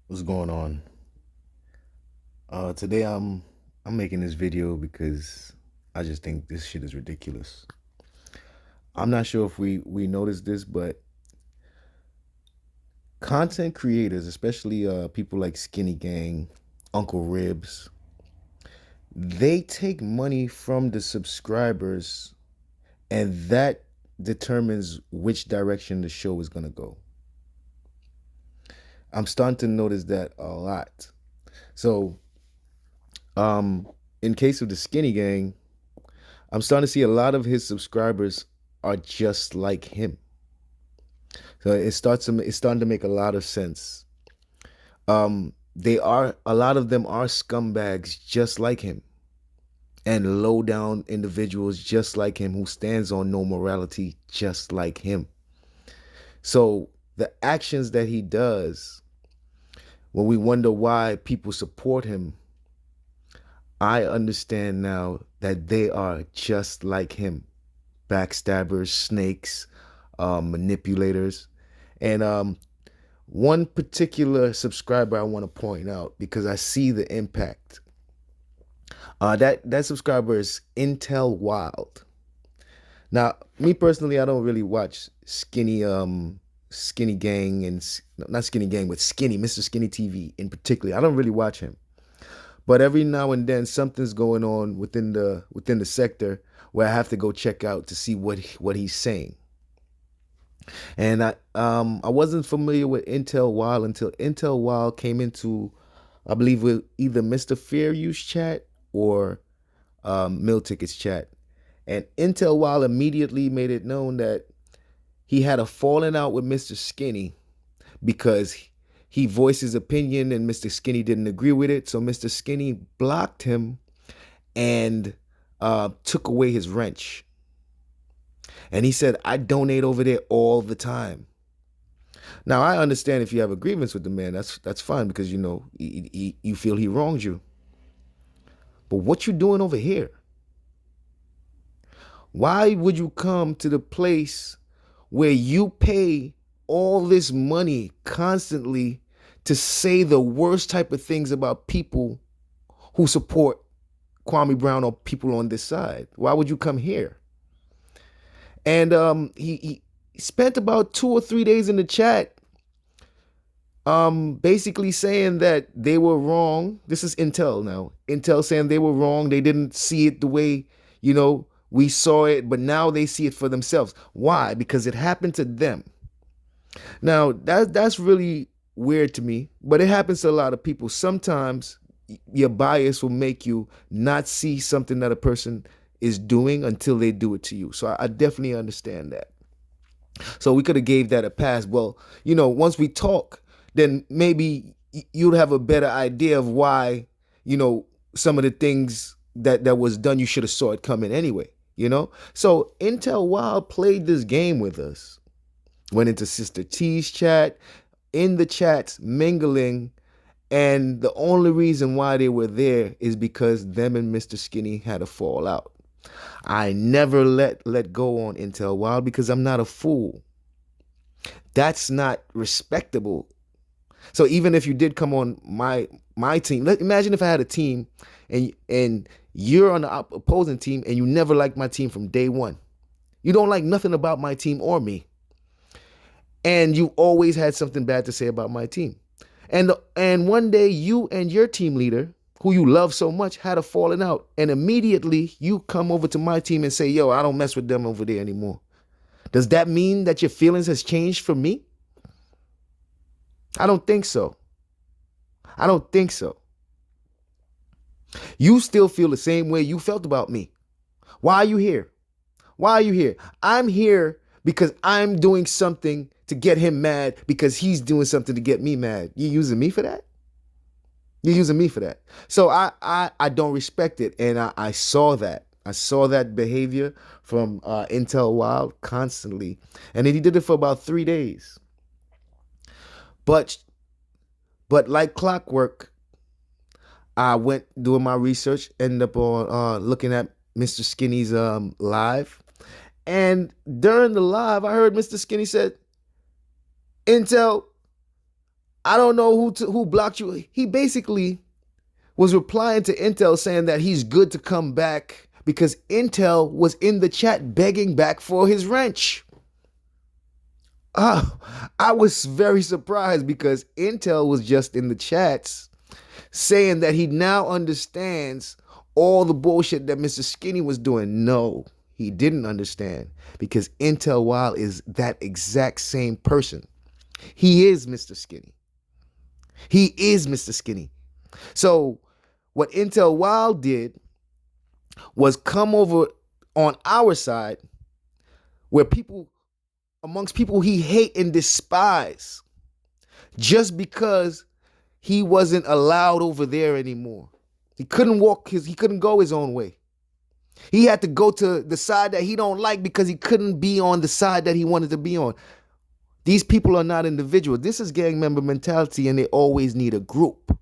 What's going on? Today I'm making this video because I just think this shit is ridiculous. I'm not sure if we noticed this, but content creators, especially people like Skinny Gang, Uncle Ribs, they take money from the subscribers and that determines which direction the show is gonna go. I'm starting to notice that a lot. So, um, in case of the Skinny Gang, I'm starting to see a lot of his subscribers are just like him. So it's starting to make a lot of sense. They are a lot of them are scumbags just like him and low down individuals just like him who stands on no morality just like him. So the actions that he does when we wonder why people support him, I understand now that they are just like him. Backstabbers, snakes, manipulators. And one particular subscriber I want to point out because I see the impact. That subscriber is Intel Wild. Now, me personally, I don't really watch Skinny Gang and not Skinny Gang, but Skinny Mr. Skinny TV in particular. I don't really watch him, but every now and then something's going on within the sector where I have to go check out to see what he's saying. And I wasn't familiar with Intel Wild until Intel Wild came into, I believe, with either Mr. Fair Use chat or Mill Tickets chat. And Intel Wild immediately made it known that he had a falling out with Mr. Skinny because he voiced his opinion and Mr. Skinny didn't agree with it. So Mr. Skinny blocked him and took away his wrench. And he said, I donate over there all the time. Now I understand if you have a grievance with the man, that's fine because you know you feel he wronged you. But what you doing over here? Why would you come to the place where you pay all this money constantly to say the worst type of things about people who support Kwame Brown or people on this side? Why would you come here? And he spent about 2 or 3 days in the chat basically saying that they were wrong. This is Intel now. Intel saying they were wrong. They didn't see it the way, we saw it, but now they see it for themselves. Why? Because it happened to them. Now, that's really weird to me, but it happens to a lot of people. Sometimes your bias will make you not see something that a person is doing until they do it to you. So I definitely understand that. So we could have gave that a pass. Well, once we talk, then maybe you'd have a better idea of why, some of the things that was done, you should have saw it coming anyway. So Intel Wild played this game with us, went into Sister T's chat, in the chats, mingling, and the only reason why they were there is because them and Mr. Skinny had a fallout. I never let go on Intel Wild because I'm not a fool. That's not respectable. So even if you did come on my team, imagine if I had a team and you're on the opposing team and you never liked my team from day one. You don't like nothing about my team or me. And you always had something bad to say about my team. And one day you and your team leader, who you love so much, had a falling out. And immediately you come over to my team and say, yo, I don't mess with them over there anymore. Does that mean that your feelings has changed for me? I don't think so. I don't think so. You still feel the same way you felt about me. Why are you here? Why are you here? I'm here because I'm doing something to get him mad because he's doing something to get me mad. You using me for that? You're using me for that. So I don't respect it. And I saw that. I saw that behavior from Intel Wild constantly. And then he did it for about 3 days. But like clockwork, I went doing my research, ended up on looking at Mr. Skinny's live. And during the live, I heard Mr. Skinny said, Intel, I don't know who blocked you. He basically was replying to Intel saying that he's good to come back because Intel was in the chat begging back for his wrench. I was very surprised because Intel was just in the chats saying that he now understands all the bullshit that Mr. Skinny was doing. No, he didn't understand because Intel Wild is that exact same person. He is Mr. Skinny. He is Mr. Skinny. So what Intel Wild did was come over on our side where people, amongst people he hate and despise, just because he wasn't allowed over there anymore. He couldn't he couldn't go his own way. He had to go to the side that he don't like because he couldn't be on the side that he wanted to be on. These people are not individuals. This is gang member mentality, and they always need a group.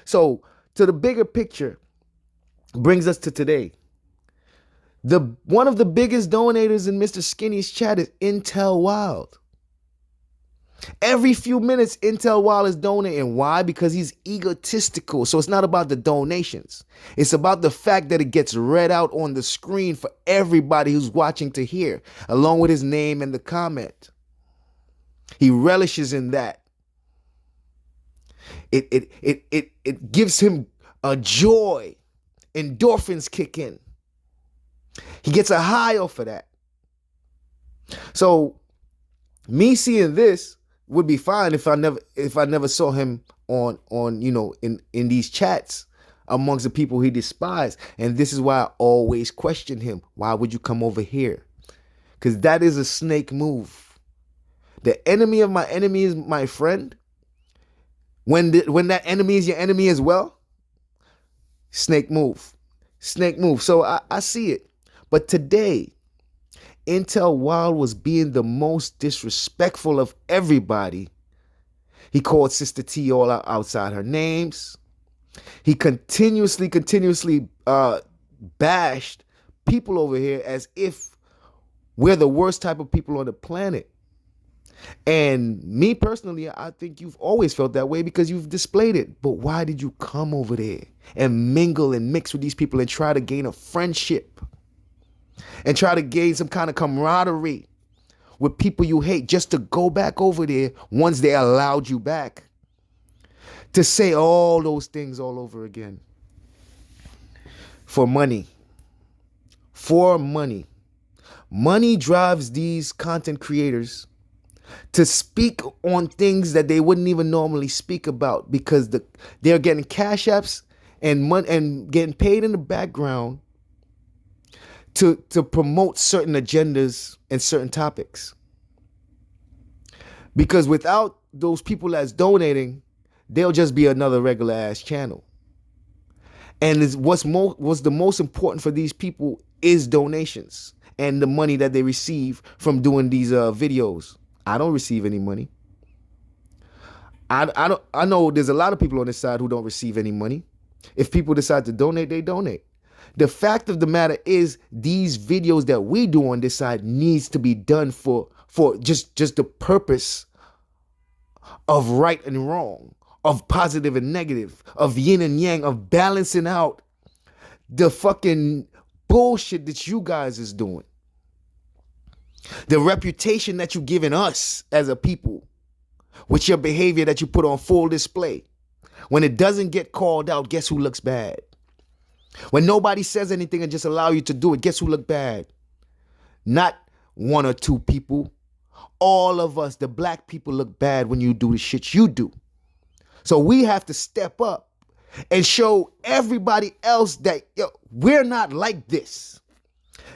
So to the bigger picture brings us to today. One of the biggest donators in Mr. Skinny's chat is Intel Wild. Every few minutes, Intel Wild is donating. Why? Because he's egotistical. So it's not about the donations. It's about the fact that it gets read out on the screen for everybody who's watching to hear, along with his name and the comment. He relishes in that. It gives him a joy. Endorphins kick in. He gets a high off of that. So me seeing this would be fine if I never saw him on in these chats amongst the people he despised. And this is why I always question him. Why would you come over here? Because that is a snake move. The enemy of my enemy is my friend. When that enemy is your enemy as well, snake move. Snake move. So I see it. But today, Intel Wild was being the most disrespectful of everybody. He called Sister T all outside her names. He continuously bashed people over here as if we're the worst type of people on the planet. And me personally, I think you've always felt that way because you've displayed it. But why did you come over there and mingle and mix with these people and try to gain a friendship and try to gain some kind of camaraderie with people you hate just to go back over there once they allowed you back to say all those things all over again? For money. For money. Money drives these content creators to speak on things that they wouldn't even normally speak about because they're getting cash apps and money and getting paid in the background to promote certain agendas and certain topics. Because without those people that's donating, they'll just be another regular ass channel. And what's the most important for these people is donations and the money that they receive from doing these videos. I don't receive any money. I know there's a lot of people on this side who don't receive any money. If people decide to donate, they donate. The fact of the matter is these videos that we do on this side needs to be done for just the purpose of right and wrong, of positive and negative, of yin and yang, of balancing out the fucking bullshit that you guys is doing. The reputation that you're giving us as a people with your behavior that you put on full display. When it doesn't get called out, guess who looks bad? When nobody says anything and just allow you to do it, guess who look bad? Not one or two people. All of us, the black people, look bad when you do the shit you do. So we have to step up and show everybody else that we're not like this.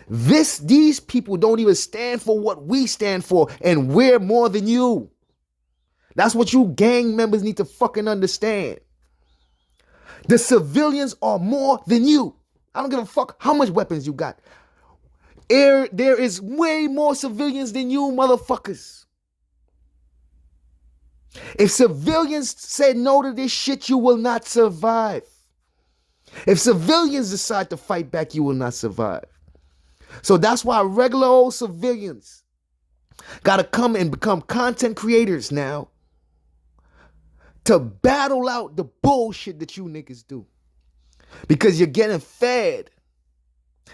These people don't even stand for what we stand for, and we're more than you. That's what you gang members need to fucking understand. The civilians are more than you. I don't give a fuck how much weapons you got. There is way more civilians than you motherfuckers. If civilians said no to this shit, you will not survive. If civilians decide to fight back, you will not survive. So that's why regular old civilians got to come and become content creators now to battle out the bullshit that you niggas do. Because you're getting fed.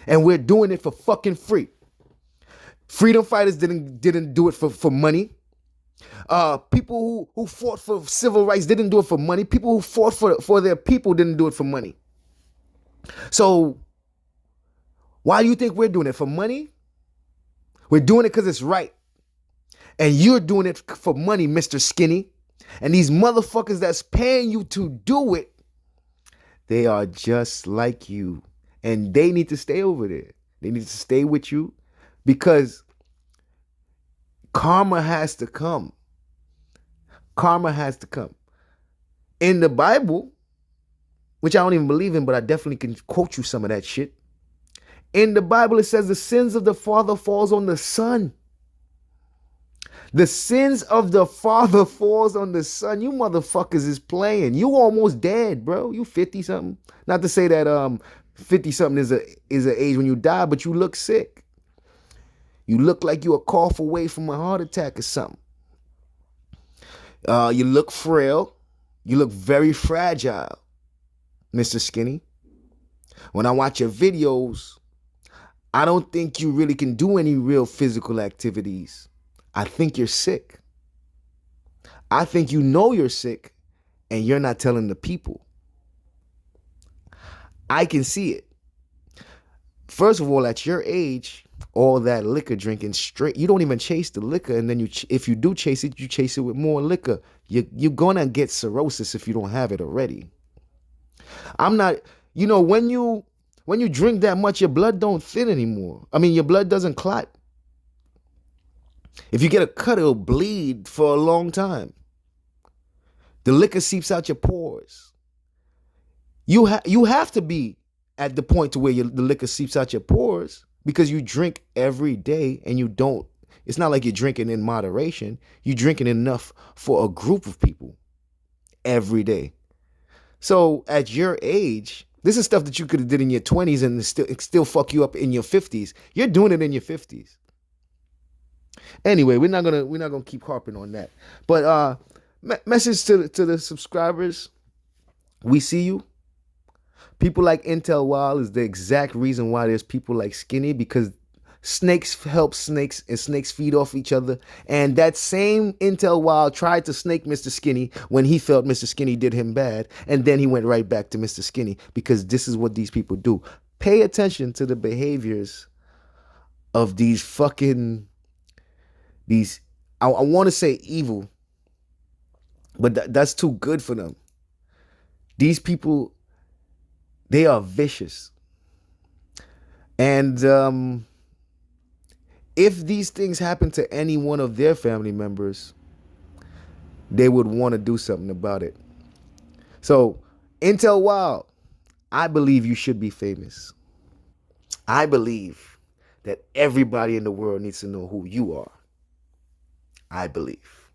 And we're doing it for fucking free. Freedom fighters didn't do it for money. People who fought for civil rights didn't do it for money. People who fought for their people didn't do it for money. So why do you think we're doing it? For money? We're doing it because it's right. And you're doing it for money, Mr. Skinny. And these motherfuckers that's paying you to do it, they are just like you. And they need to stay over there. They need to stay with you because karma has to come. Karma has to come. In the Bible, which I don't even believe in, but I definitely can quote you some of that shit. In the Bible, it says the sins of the father falls on the son. The sins of the father falls on the son. You motherfuckers is playing. You almost dead, bro. You 50-something. Not to say that 50-something is an age when you die, but you look sick. You look like you a cough away from a heart attack or something. You look frail. You look very fragile, Mr. Skinny. When I watch your videos, I don't think you really can do any real physical activities. I think you're sick. I think you know you're sick and you're not telling the people. I can see it. First of all, at your age, all that liquor drinking straight, you don't even chase the liquor. And then if you do chase it, you chase it with more liquor. You're going to get cirrhosis if you don't have it already. I'm not, when you drink that much, your blood don't thin anymore. I mean, your blood doesn't clot. If you get a cut, it'll bleed for a long time. The liquor seeps out your pores. You have to be at the point to where the liquor seeps out your pores because you drink every day and you don't. It's not like you're drinking in moderation. You're drinking enough for a group of people every day. So at your age, this is stuff that you could have did in your 20s and it still fuck you up in your 50s. You're doing it in your 50s. Anyway, we're not gonna keep harping on that. But message to the subscribers: we see you. People like Intel Wild is the exact reason why there's people like Skinny, because snakes help snakes and snakes feed off each other. And that same Intel Wild tried to snake Mr. Skinny when he felt Mr. Skinny did him bad, and then he went right back to Mr. Skinny because this is what these people do. Pay attention to the behaviors of these fucking. I want to say evil, but that's too good for them. These people, they are vicious. And if these things happen to any one of their family members, they would want to do something about it. So, Intel Wild, I believe you should be famous. I believe that everybody in the world needs to know who you are. I believe.